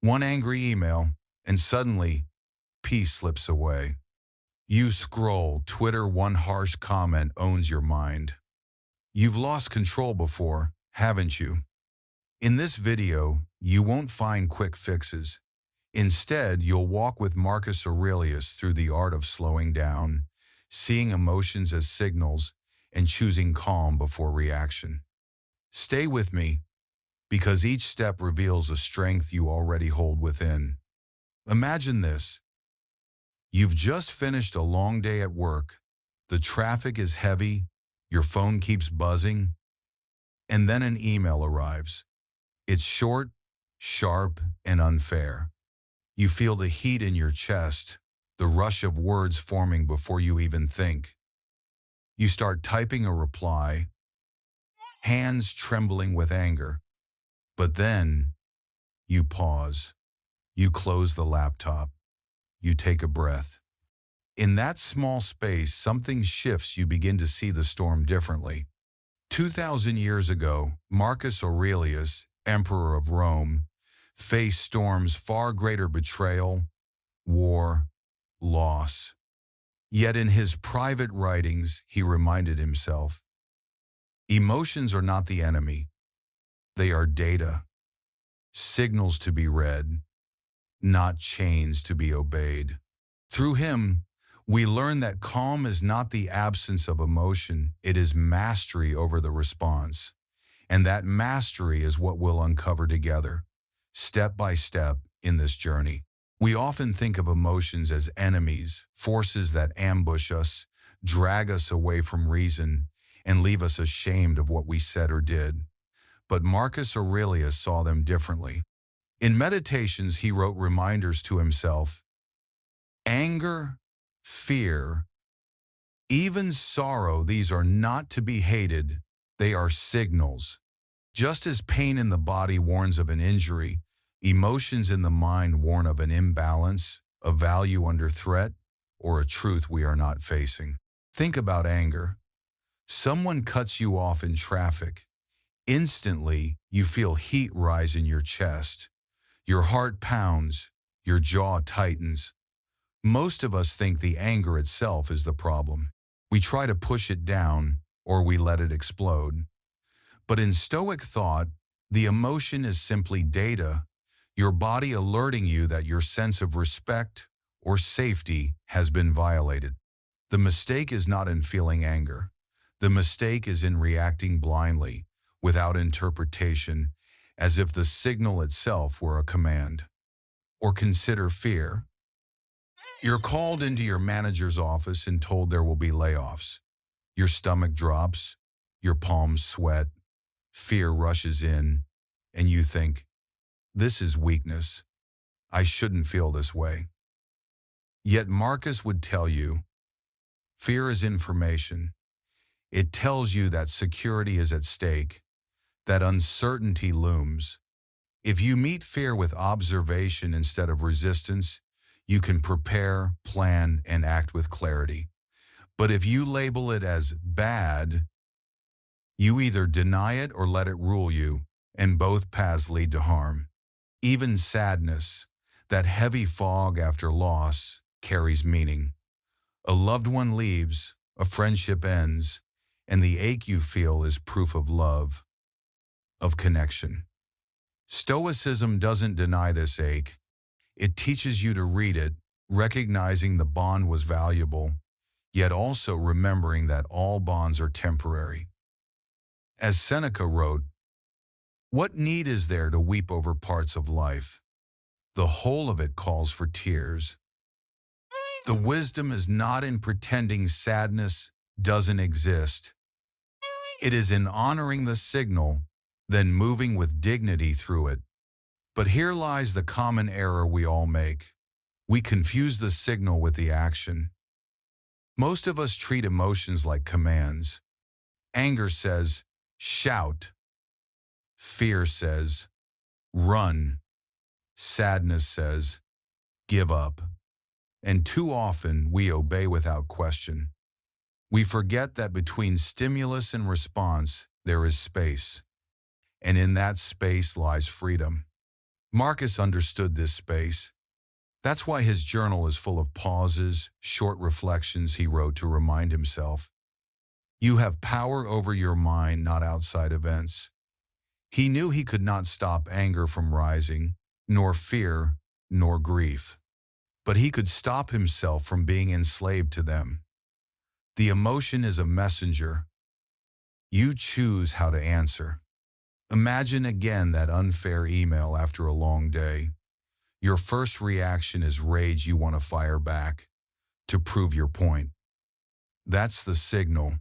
One angry email, and suddenly, peace slips away. You scroll, Twitter, one harsh comment owns your mind. You've lost control before, haven't you? In this video, you won't find quick fixes. Instead, you'll walk with Marcus Aurelius through the art of slowing down, seeing emotions as signals, and choosing calm before reaction. Stay with me, because each step reveals a strength you already hold within. Imagine this. You've just finished a long day at work. The traffic is heavy, your phone keeps buzzing, and then an email arrives. It's short, sharp, and unfair. You feel the heat in your chest, the rush of words forming before you even think. You start typing a reply, hands trembling with anger. But then, you pause. You close the laptop. You take a breath. In that small space, something shifts. You begin to see the storm differently. 2,000 years ago, Marcus Aurelius, emperor of Rome, faced storms far greater: betrayal, war, loss. Yet in his private writings, he reminded himself, emotions are not the enemy. They are data, signals to be read, not chains to be obeyed. Through him, we learn that calm is not the absence of emotion, it is mastery over the response. And that mastery is what we'll uncover together, step by step, in this journey. We often think of emotions as enemies, forces that ambush us, drag us away from reason, and leave us ashamed of what we said or did. But Marcus Aurelius saw them differently. In Meditations, he wrote reminders to himself: anger, fear, even sorrow, these are not to be hated, they are signals. Just as pain in the body warns of an injury, emotions in the mind warn of an imbalance, a value under threat, or a truth we are not facing. Think about anger. Someone cuts you off in traffic. Instantly, you feel heat rise in your chest. Your heart pounds, your jaw tightens. Most of us think the anger itself is the problem. We try to push it down, or we let it explode. But in Stoic thought, the emotion is simply data, your body alerting you that your sense of respect or safety has been violated. The mistake is not in feeling anger. The mistake is in reacting blindly, without interpretation, as if the signal itself were a command. Or consider fear. You're called into your manager's office and told there will be layoffs. Your stomach drops, your palms sweat, fear rushes in, and you think, this is weakness. I shouldn't feel this way. Yet Marcus would tell you, fear is information. It tells you that security is at stake, that uncertainty looms. If you meet fear with observation instead of resistance, you can prepare, plan, and act with clarity. But if you label it as bad, you either deny it or let it rule you, and both paths lead to harm. Even sadness, that heavy fog after loss, carries meaning. A loved one leaves, a friendship ends, and the ache you feel is proof of love, of connection. Stoicism doesn't deny this ache. It teaches you to read it, recognizing the bond was valuable, yet also remembering that all bonds are temporary. As Seneca wrote, what need is there to weep over parts of life? The whole of it calls for tears. The wisdom is not in pretending sadness doesn't exist. It is in honoring the signal, then moving with dignity through it. But here lies the common error we all make. We confuse the signal with the action. Most of us treat emotions like commands. Anger says, shout. Fear says, run. Sadness says, give up. And too often we obey without question. We forget that between stimulus and response, there is space. And in that space lies freedom. Marcus understood this space. That's why his journal is full of pauses, short reflections he wrote to remind himself. You have power over your mind, not outside events. He knew he could not stop anger from rising, nor fear, nor grief. But he could stop himself from being enslaved to them. The emotion is a messenger. You choose how to answer. Imagine again that unfair email after a long day. Your first reaction is rage. You want to fire back to prove your point. That's the signal.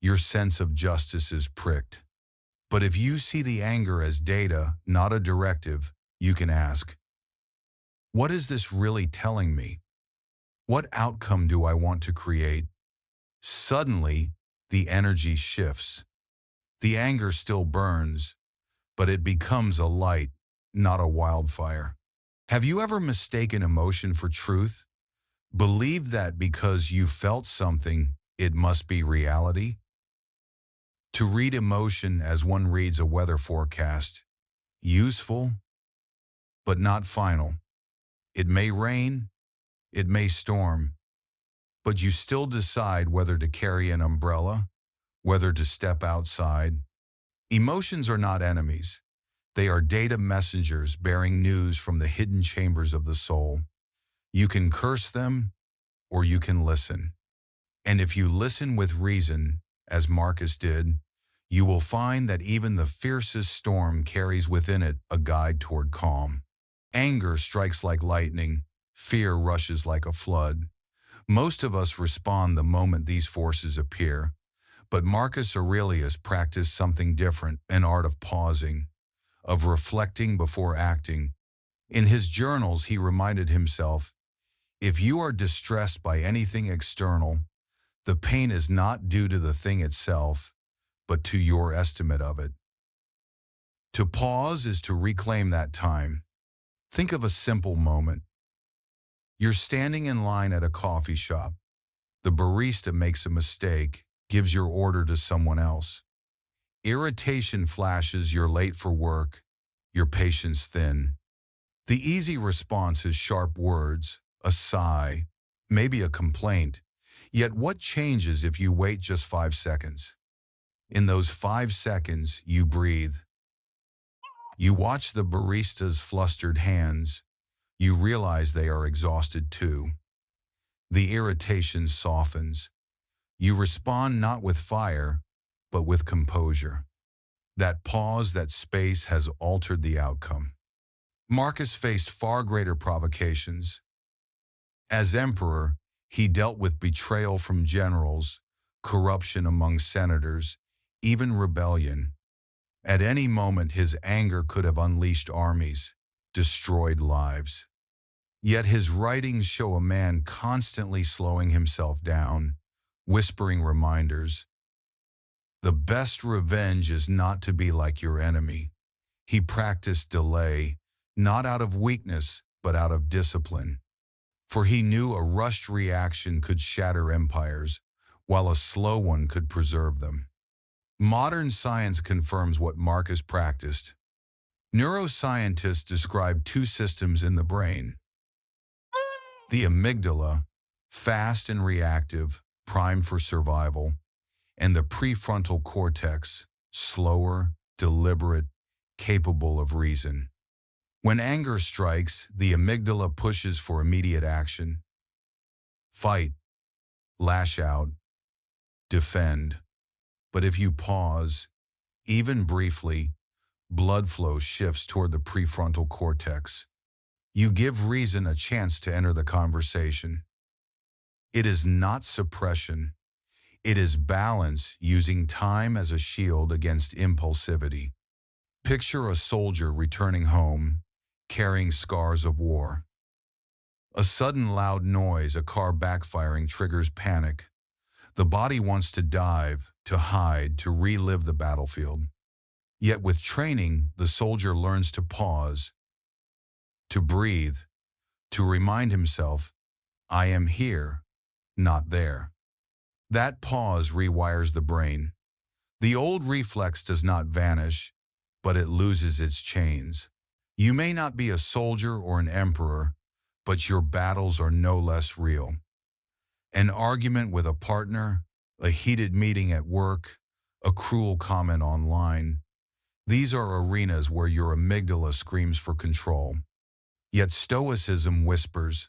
Your sense of justice is pricked. But if you see the anger as data, not a directive, you can ask, what is this really telling me? What outcome do I want to create? Suddenly, the energy shifts. The anger still burns, but it becomes a light, not a wildfire. Have you ever mistaken emotion for truth? Believed that because you felt something, it must be reality? To read emotion as one reads a weather forecast, useful, but not final. It may rain, it may storm, but you still decide whether to carry an umbrella, whether to step outside. Emotions are not enemies. They are data messengers bearing news from the hidden chambers of the soul. You can curse them, or you can listen. And if you listen with reason, as Marcus did, you will find that even the fiercest storm carries within it a guide toward calm. Anger strikes like lightning. Fear rushes like a flood. Most of us respond the moment these forces appear. But Marcus Aurelius practiced something different, an art of pausing, of reflecting before acting. In his journals, he reminded himself, if you are distressed by anything external, the pain is not due to the thing itself, but to your estimate of it. To pause is to reclaim that time. Think of a simple moment. You're standing in line at a coffee shop. The barista makes a mistake, gives your order to someone else. Irritation flashes. You're late for work, your patience thin. The easy response is sharp words, a sigh, maybe a complaint. Yet what changes if you wait just 5 seconds? In those 5 seconds, you breathe. You watch the barista's flustered hands. You realize they are exhausted too. The irritation softens. You respond not with fire, but with composure. That pause, that space has altered the outcome. Marcus faced far greater provocations. As emperor, he dealt with betrayal from generals, corruption among senators, even rebellion. At any moment, his anger could have unleashed armies, destroyed lives. Yet his writings show a man constantly slowing himself down, whispering reminders. The best revenge is not to be like your enemy. He practiced delay, not out of weakness, but out of discipline. For he knew a rushed reaction could shatter empires, while a slow one could preserve them. Modern science confirms what Marcus practiced. Neuroscientists describe 2 systems in the brain. The amygdala, fast and reactive, primed for survival, and the prefrontal cortex, slower, deliberate, capable of reason. When anger strikes, the amygdala pushes for immediate action. Fight, lash out, defend. But if you pause, even briefly, blood flow shifts toward the prefrontal cortex. You give reason a chance to enter the conversation. It is not suppression. It is balance, using time as a shield against impulsivity. Picture a soldier returning home, carrying scars of war. A sudden loud noise, a car backfiring, triggers panic. The body wants to dive, to hide, to relive the battlefield. Yet with training, the soldier learns to pause, to breathe, to remind himself, I am here, not there. That pause rewires the brain. The old reflex does not vanish, but it loses its chains. You may not be a soldier or an emperor, but your battles are no less real. An argument with a partner, a heated meeting at work, a cruel comment online. These are arenas where your amygdala screams for control. Yet Stoicism whispers,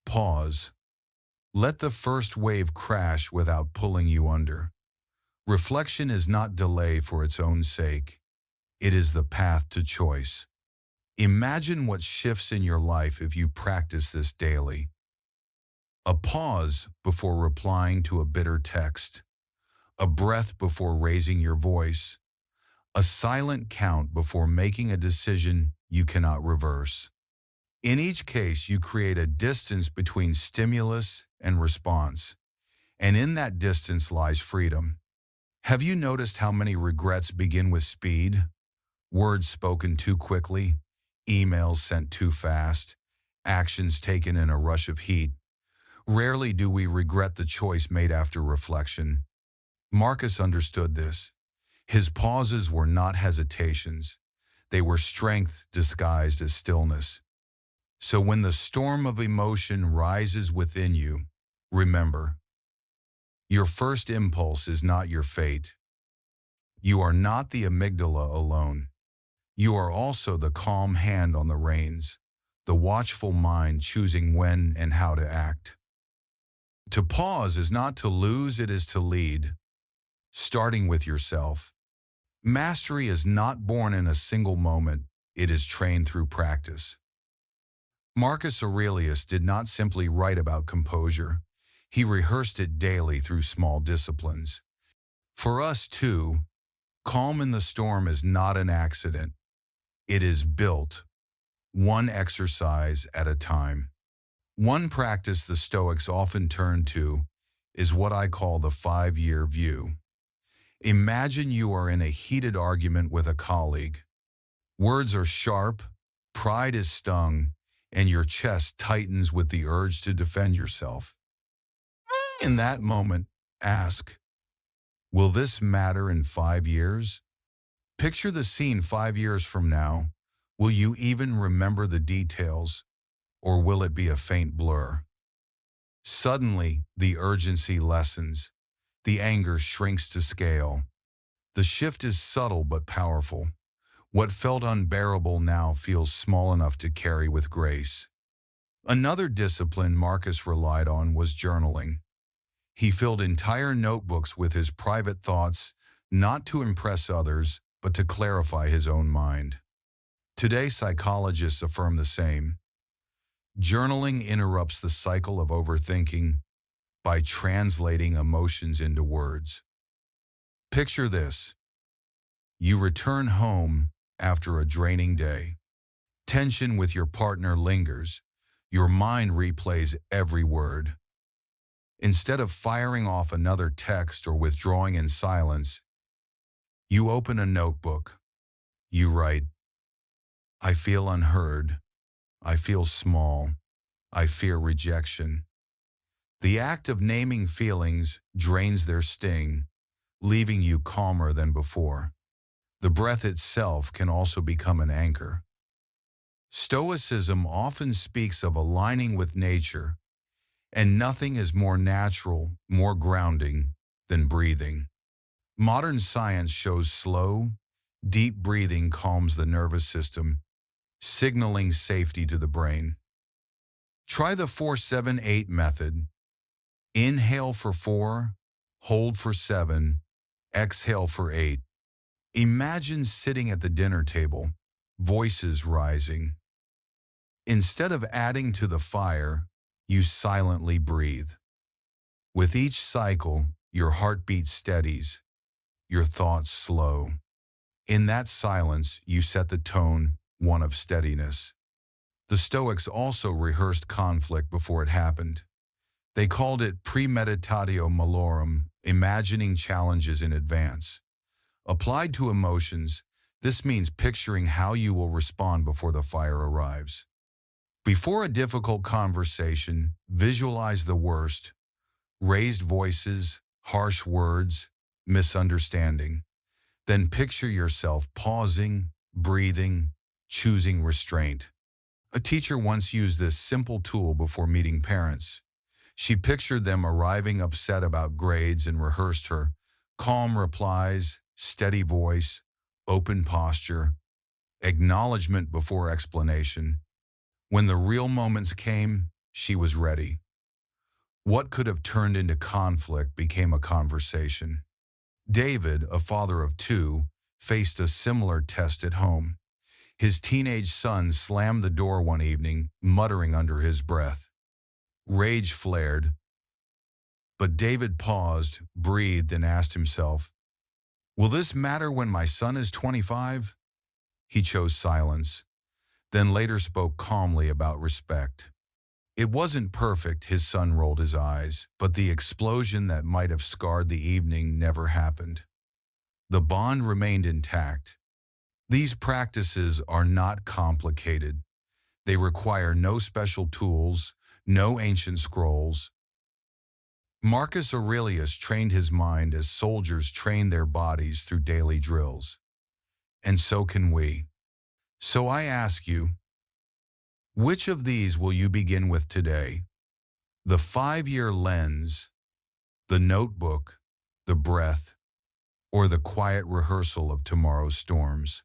pause. Let the first wave crash without pulling you under. Reflection is not delay for its own sake. It is the path to choice. Imagine what shifts in your life if you practice this daily. A pause before replying to a bitter text. A breath before raising your voice. A silent count before making a decision you cannot reverse. In each case, you create a distance between stimulus and response, and in that distance lies freedom. Have you noticed how many regrets begin with speed? Words spoken too quickly, emails sent too fast, actions taken in a rush of heat. Rarely do we regret the choice made after reflection. Marcus understood this. His pauses were not hesitations. They were strength disguised as stillness. So when the storm of emotion rises within you, remember, your first impulse is not your fate. You are not the amygdala alone. You are also the calm hand on the reins, the watchful mind choosing when and how to act. To pause is not to lose, it is to lead, starting with yourself. Mastery is not born in a single moment, it is trained through practice. Marcus Aurelius did not simply write about composure. He rehearsed it daily through small disciplines. For us too, calm in the storm is not an accident. It is built, one exercise at a time. One practice the Stoics often turn to is what I call the 5-year view. Imagine you are in a heated argument with a colleague. Words are sharp, pride is stung, and your chest tightens with the urge to defend yourself. In that moment, ask, will this matter in 5 years? Picture the scene 5 years from now. Will you even remember the details, or will it be a faint blur? Suddenly, the urgency lessens. The anger shrinks to scale. The shift is subtle but powerful. What felt unbearable now feels small enough to carry with grace. Another discipline Marcus relied on was journaling. He filled entire notebooks with his private thoughts, not to impress others, but to clarify his own mind. Today, psychologists affirm the same. Journaling interrupts the cycle of overthinking by translating emotions into words. Picture this. You return home after a draining day. Tension with your partner lingers. Your mind replays every word. Instead of firing off another text or withdrawing in silence, you open a notebook. You write, I feel unheard. I feel small. I fear rejection. The act of naming feelings drains their sting, leaving you calmer than before. The breath itself can also become an anchor. Stoicism often speaks of aligning with nature, and nothing is more natural, more grounding than breathing. Modern science shows slow, deep breathing calms the nervous system, signaling safety to the brain. Try the 4-7-8 method. Inhale for 4, hold for 7, exhale for 8. Imagine sitting at the dinner table, voices rising. Instead of adding to the fire, you silently breathe. With each cycle, your heartbeat steadies, your thoughts slow. In that silence, you set the tone, one of steadiness. The Stoics also rehearsed conflict before it happened. They called it premeditatio malorum, imagining challenges in advance. Applied to emotions, this means picturing how you will respond before the fire arrives. Before a difficult conversation, visualize the worst: raised voices, harsh words, misunderstanding. Then picture yourself pausing, breathing, choosing restraint. A teacher once used this simple tool before meeting parents. She pictured them arriving upset about grades and rehearsed her calm replies, steady voice, open posture, acknowledgement before explanation. When the real moments came, she was ready. What could have turned into conflict became a conversation. David, a father of two, faced a similar test at home. His teenage son slammed the door one evening, muttering under his breath. Rage flared, but David paused, breathed, and asked himself, "Will this matter when my son is 25?" He chose silence, then later spoke calmly about respect. It wasn't perfect, his son rolled his eyes, but the explosion that might have scarred the evening never happened. The bond remained intact. These practices are not complicated. They require no special tools, no ancient scrolls. Marcus Aurelius trained his mind as soldiers train their bodies through daily drills. And so can we. So I ask you, which of these will you begin with today? The 5-year lens, the notebook, the breath, or the quiet rehearsal of tomorrow's storms?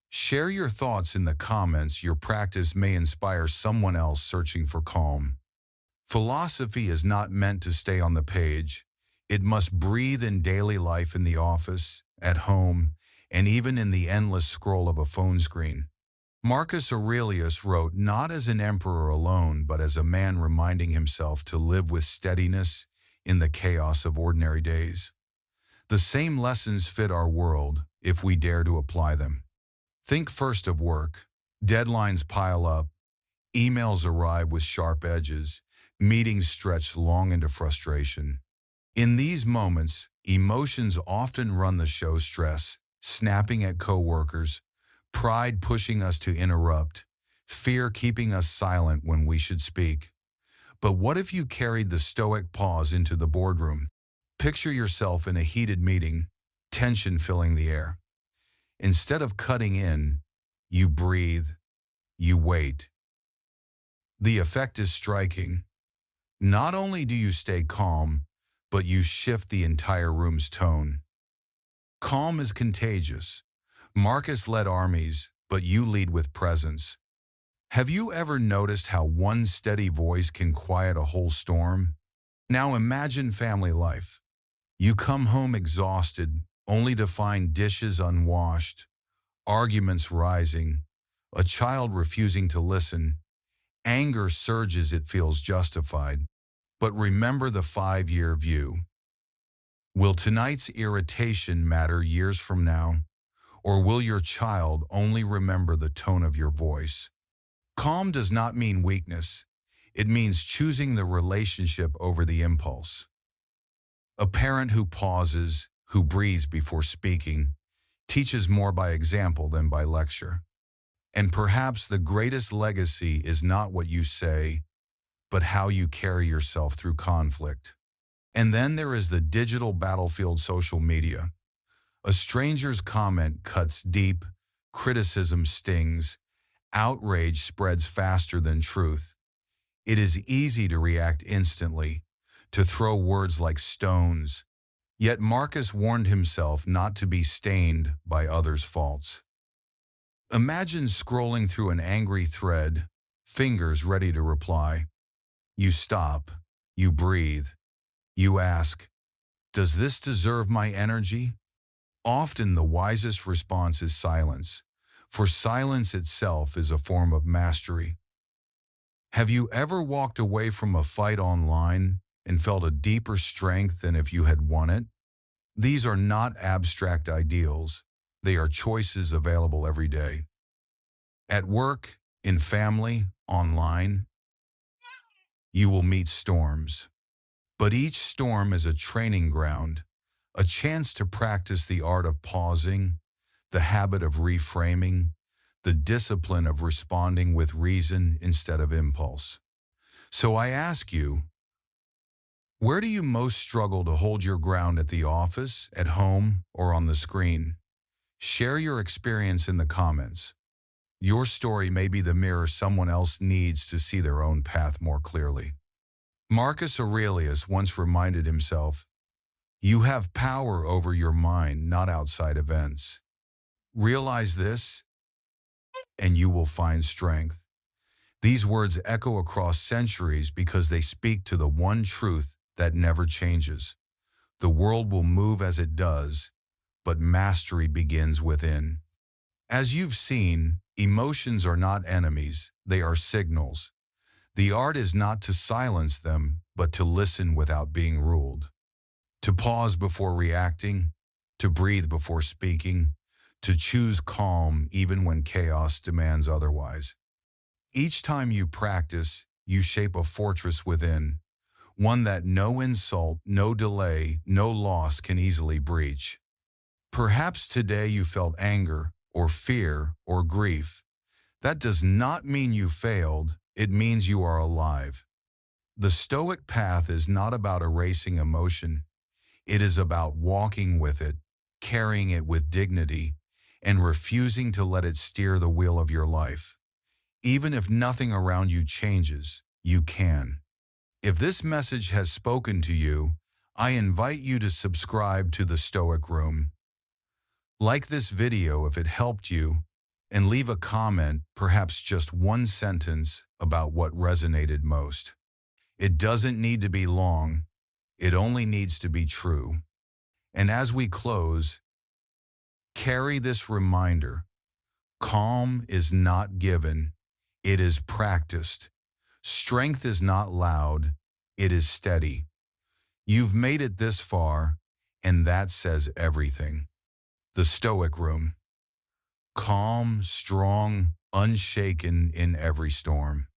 Share your thoughts in the comments. Your practice may inspire someone else searching for calm. Philosophy is not meant to stay on the page. It must breathe in daily life, in the office, at home, and even in the endless scroll of a phone screen. Marcus Aurelius wrote not as an emperor alone, but as a man reminding himself to live with steadiness in the chaos of ordinary days. The same lessons fit our world if we dare to apply them. Think first of work. Deadlines pile up, emails arrive with sharp edges, meetings stretch long into frustration. In these moments, emotions often run the show: stress, snapping at coworkers, pride pushing us to interrupt, fear keeping us silent when we should speak. But what if you carried the Stoic pause into the boardroom? Picture yourself in a heated meeting, tension filling the air. Instead of cutting in, you breathe, you wait. The effect is striking. Not only do you stay calm, but you shift the entire room's tone. Calm is contagious. Marcus led armies, but you lead with presence. Have you ever noticed how one steady voice can quiet a whole storm? Now imagine family life. You come home exhausted, only to find dishes unwashed, arguments rising, a child refusing to listen. Anger surges, it feels justified. But remember the 5-year view. Will tonight's irritation matter years from now? Or will your child only remember the tone of your voice? Calm does not mean weakness. It means choosing the relationship over the impulse. A parent who pauses, who breathes before speaking, teaches more by example than by lecture. And perhaps the greatest legacy is not what you say, but how you carry yourself through conflict. And then there is the digital battlefield: social media. A stranger's comment cuts deep, criticism stings, outrage spreads faster than truth. It is easy to react instantly, to throw words like stones. Yet Marcus warned himself not to be stained by others' faults. Imagine scrolling through an angry thread, fingers ready to reply. You stop, you breathe, you ask, does this deserve my energy? Often the wisest response is silence, for silence itself is a form of mastery. Have you ever walked away from a fight online and felt a deeper strength than if you had won it? These are not abstract ideals. They are choices available every day. At work, in family, online, you will meet storms. But each storm is a training ground, a chance to practice the art of pausing, the habit of reframing, the discipline of responding with reason instead of impulse. So I ask you, where do you most struggle to hold your ground: at the office, at home, or on the screen? Share your experience in the comments. Your story may be the mirror someone else needs to see their own path more clearly. Marcus Aurelius once reminded himself, "You have power over your mind, not outside events. Realize this, and you will find strength." These words echo across centuries because they speak to the one truth that never changes. The world will move as it does, but mastery begins within. As you've seen, emotions are not enemies, they are signals. The art is not to silence them, but to listen without being ruled. To pause before reacting, to breathe before speaking, to choose calm even when chaos demands otherwise. Each time you practice, you shape a fortress within, one that no insult, no delay, no loss can easily breach. Perhaps today you felt anger, or fear, or grief. That does not mean you failed, it means you are alive. The Stoic path is not about erasing emotion, it is about walking with it, carrying it with dignity, and refusing to let it steer the wheel of your life. Even if nothing around you changes, you can. If this message has spoken to you, I invite you to subscribe to the Stoic Room. Like this video if it helped you, and leave a comment, perhaps just one sentence, about what resonated most. It doesn't need to be long, it only needs to be true. And as we close, carry this reminder: calm is not given, it is practiced. Strength is not loud, it is steady. You've made it this far, and that says everything. The Stoic Room. Calm, strong, unshaken in every storm.